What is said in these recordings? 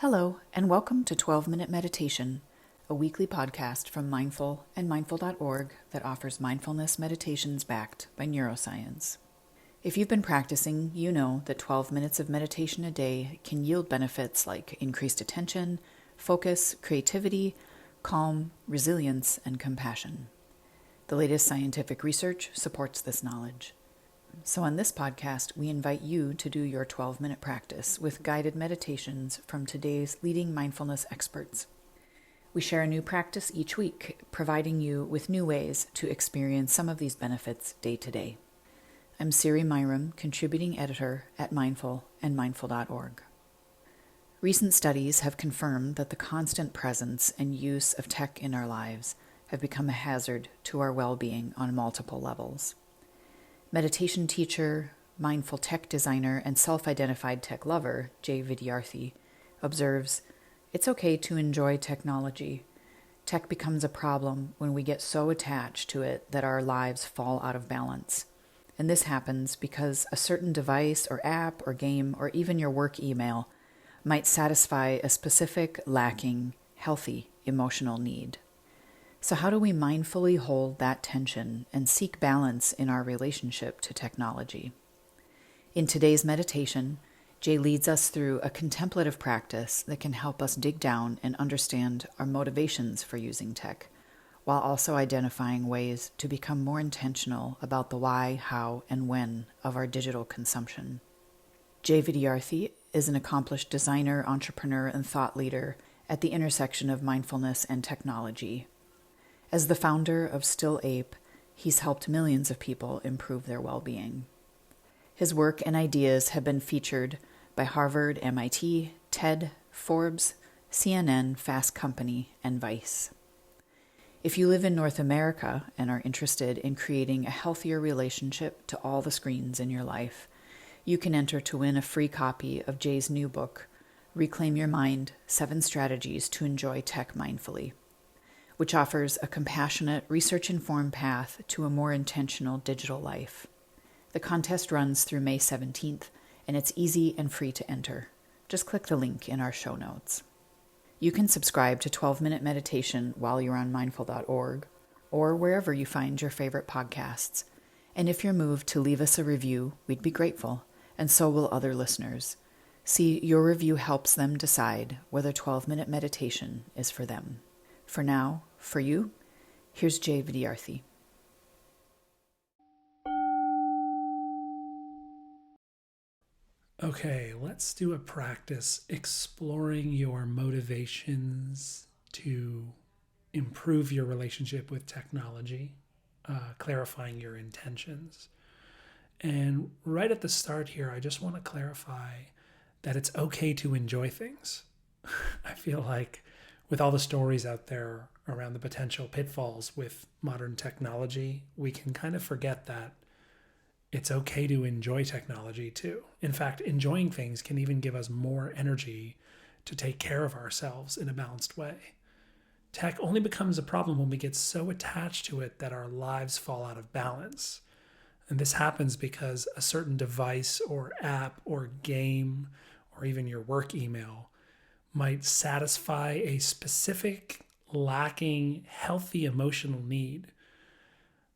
Hello, and welcome to 12-Minute Meditation, a weekly podcast from Mindful and mindful.org that offers mindfulness meditations backed by neuroscience. If you've been practicing, you know that 12 minutes of meditation a day can yield benefits like increased attention, focus, creativity, calm, resilience, and compassion. The latest scientific research supports this knowledge. So on this podcast, we invite you to do your 12-minute practice with guided meditations from today's leading mindfulness experts. We share a new practice each week, providing you with new ways to experience some of these benefits day to day. I'm Siri Myram, contributing editor at Mindful and mindful.org. Recent studies have confirmed that the constant presence and use of tech in our lives have become a hazard to our well-being on multiple levels. Meditation teacher, mindful tech designer, and self-identified tech lover, Jay Vidyarthi, observes, "It's okay to enjoy technology. Tech becomes a problem when we get so attached to it that our lives fall out of balance. And this happens because a certain device or app or game or even your work email might satisfy a specific, lacking, healthy emotional need." So how do we mindfully hold that tension and seek balance in our relationship to technology? In today's meditation, Jay leads us through a contemplative practice that can help us dig down and understand our motivations for using tech, while also identifying ways to become more intentional about the why, how, and when of our digital consumption. Jay Vidyarthi is an accomplished designer, entrepreneur, and thought leader at the intersection of mindfulness and technology. As the founder of Still Ape, he's helped millions of people improve their well-being. His work and ideas have been featured by Harvard, MIT, TED, Forbes, CNN, Fast Company, and Vice. If you live in North America and are interested in creating a healthier relationship to all the screens in your life, you can enter to win a free copy of Jay's new book, Reclaim Your Mind: 7 Strategies to Enjoy Tech Mindfully, which offers a compassionate, research-informed path to a more intentional digital life. The contest runs through May 17th, and it's easy and free to enter. Just click the link in our show notes. You can subscribe to 12-Minute Meditation while you're on mindful.org or wherever you find your favorite podcasts. And if you're moved to leave us a review, we'd be grateful, and so will other listeners. See, your review helps them decide whether 12-Minute Meditation is for them. For now, for you, here's Jay Vidyarthi. Okay, let's do a practice exploring your motivations to improve your relationship with technology, clarifying your intentions. And right at the start here, I just want to clarify that it's okay to enjoy things. I feel like with all the stories out there around the potential pitfalls with modern technology, we can kind of forget that it's okay to enjoy technology too. In fact, enjoying things can even give us more energy to take care of ourselves in a balanced way. Tech only becomes a problem when we get so attached to it that our lives fall out of balance. And this happens because a certain device or app or game or even your work email might satisfy a specific, lacking, healthy emotional need.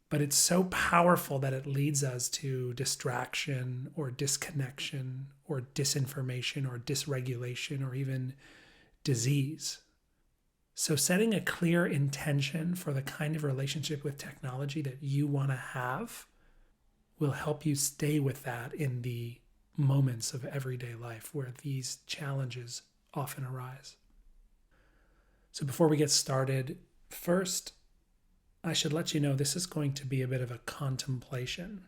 But it's so powerful that it leads us to distraction or disconnection or disinformation or dysregulation or even disease. So setting a clear intention for the kind of relationship with technology that you want to have will help you stay with that in the moments of everyday life where these challenges often arise. So before we get started, first, I should let you know this is going to be a bit of a contemplation.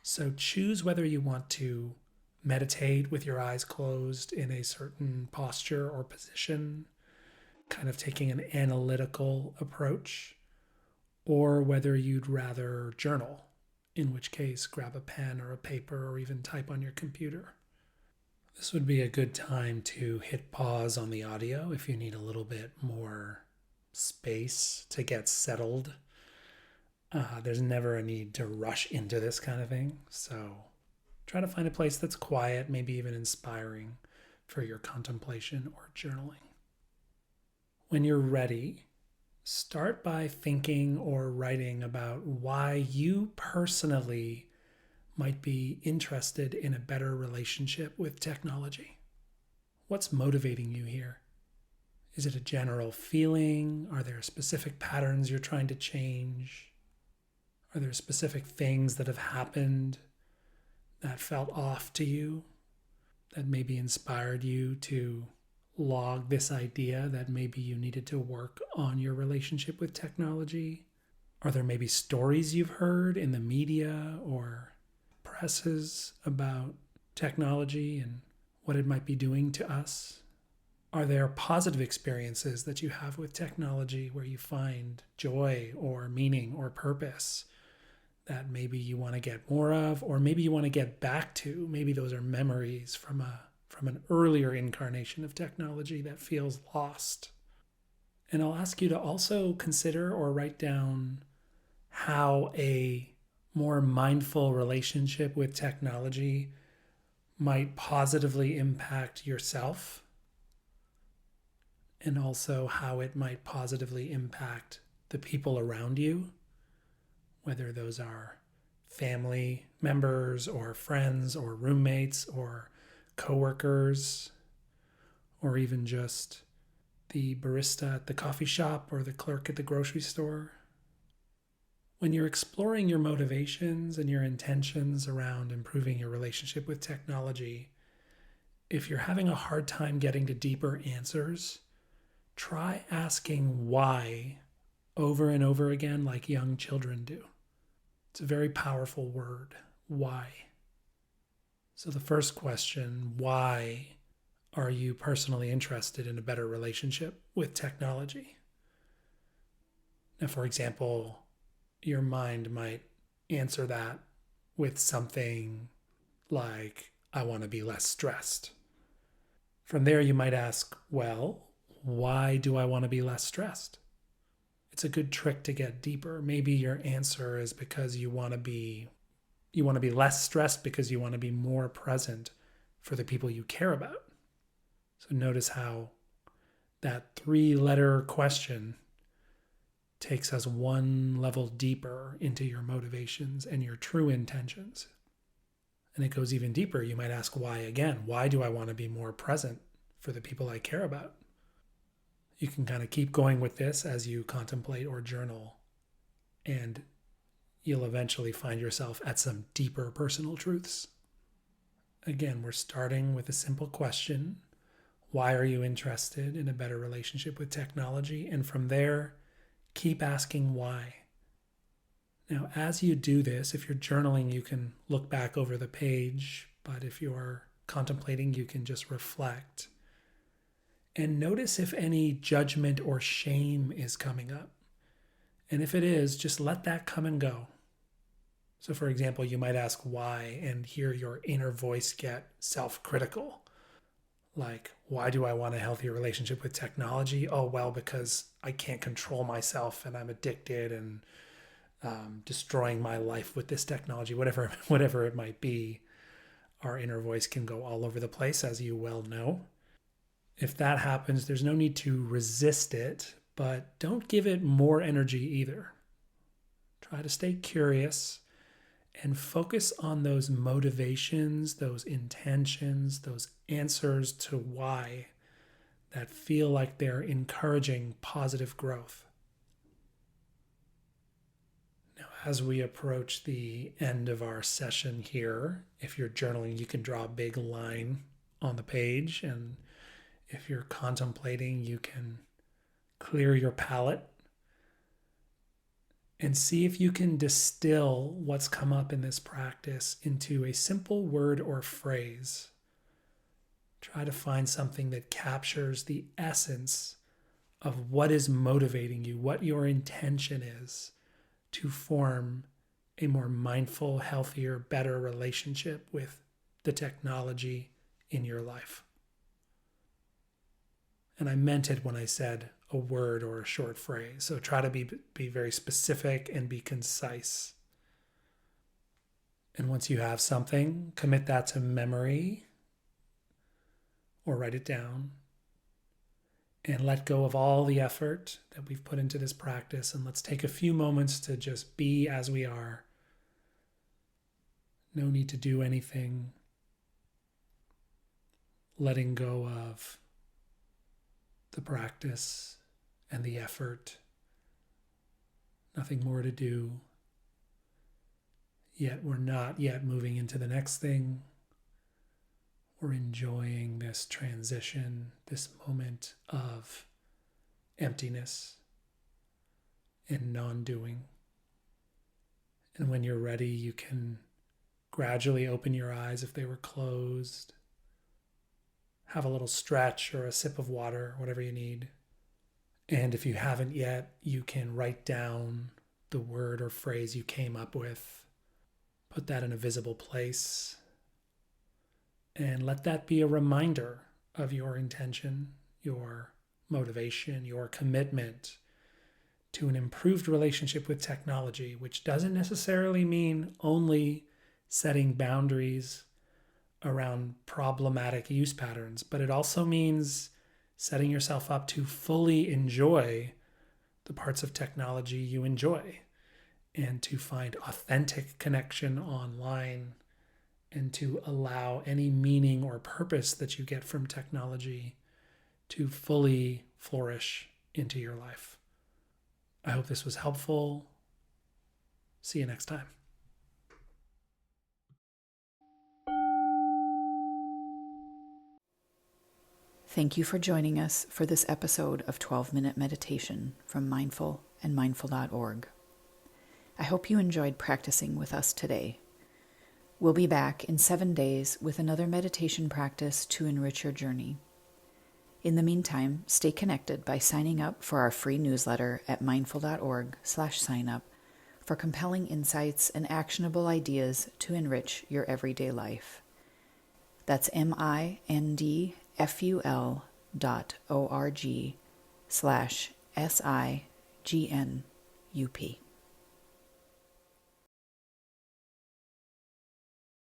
So choose whether you want to meditate with your eyes closed in a certain posture or position, kind of taking an analytical approach, or whether you'd rather journal, in which case grab a pen or a paper or even type on your computer. This would be a good time to hit pause on the audio if you need a little bit more space to get settled. There's never a need to rush into this kind of thing, so try to find a place that's quiet, maybe even inspiring, for your contemplation or journaling. When you're ready, start by thinking or writing about why you personally might be interested in a better relationship with technology. What's motivating you here? Is it a general feeling? Are there specific patterns you're trying to change? Are there specific things that have happened that felt off to you, that maybe inspired you to log this idea that maybe you needed to work on your relationship with technology? Are there maybe stories you've heard in the media or presses about technology and what it might be doing to us? Are there positive experiences that you have with technology where you find joy or meaning or purpose that maybe you want to get more of, or maybe you want to get back to? Maybe those are memories from an earlier incarnation of technology that feels lost. And I'll ask you to also consider or write down how a more mindful relationship with technology might positively impact yourself, and also how it might positively impact the people around you, whether those are family members or friends or roommates or coworkers, or even just the barista at the coffee shop or the clerk at the grocery store. When you're exploring your motivations and your intentions around improving your relationship with technology, if you're having a hard time getting to deeper answers, try asking why over and over again like young children do. It's a very powerful word, why. So the first question, why are you personally interested in a better relationship with technology? Now, for example, your mind might answer that with something like, I want to be less stressed. From there, you might ask, well, why do I want to be less stressed? It's a good trick to get deeper. Maybe your answer is because you want to be less stressed because you want to be more present for the people you care about. So notice how that 3-letter question takes us one level deeper into your motivations and your true intentions. And it goes even deeper. You might ask why again. Why do I want to be more present for the people I care about? You can kind of keep going with this as you contemplate or journal, and you'll eventually find yourself at some deeper personal truths. Again, we're starting with a simple question. Why are you interested in a better relationship with technology? And from there, keep asking why. Now, as you do this, if you're journaling, you can look back over the page, but if you're contemplating, you can just reflect. And notice if any judgment or shame is coming up. And if it is, just let that come and go. So for example, you might ask why and hear your inner voice get self-critical. Like, why do I want a healthier relationship with technology? Oh, well, because I can't control myself and I'm addicted and destroying my life with this technology, whatever it might be. Our inner voice can go all over the place, as you well know. If that happens, there's no need to resist it, but don't give it more energy either. Try to stay curious and focus on those motivations, those intentions, those answers to why that feel like they're encouraging positive growth. Now, as we approach the end of our session here, if you're journaling, you can draw a big line on the page, and if you're contemplating, you can clear your palate and see if you can distill what's come up in this practice into a simple word or phrase. Try to find something that captures the essence of what is motivating you, what your intention is to form a more mindful, healthier, better relationship with the technology in your life. And I meant it when I said a word or a short phrase. So try to be very specific and be concise. And once you have something, commit that to memory or write it down, and let go of all the effort that we've put into this practice. And let's take a few moments to just be as we are. No need to do anything. Letting go of the practice and the effort. Nothing more to do. Yet we're not yet moving into the next thing. We're enjoying this transition, this moment of emptiness and non-doing. And when you're ready, you can gradually open your eyes if they were closed. Have a little stretch or a sip of water, whatever you need. And if you haven't yet, you can write down the word or phrase you came up with. Put that in a visible place. And let that be a reminder of your intention, your motivation, your commitment to an improved relationship with technology, which doesn't necessarily mean only setting boundaries around problematic use patterns, but it also means setting yourself up to fully enjoy the parts of technology you enjoy and to find authentic connection online and to allow any meaning or purpose that you get from technology to fully flourish into your life. I hope this was helpful. See you next time. Thank you for joining us for this episode of 12-Minute Meditation from Mindful and Mindful.org. I hope you enjoyed practicing with us today. We'll be back in 7 days with another meditation practice to enrich your journey. In the meantime, stay connected by signing up for our free newsletter at mindful.org/signup for compelling insights and actionable ideas to enrich your everyday life. That's mindful.org/SIGNUP.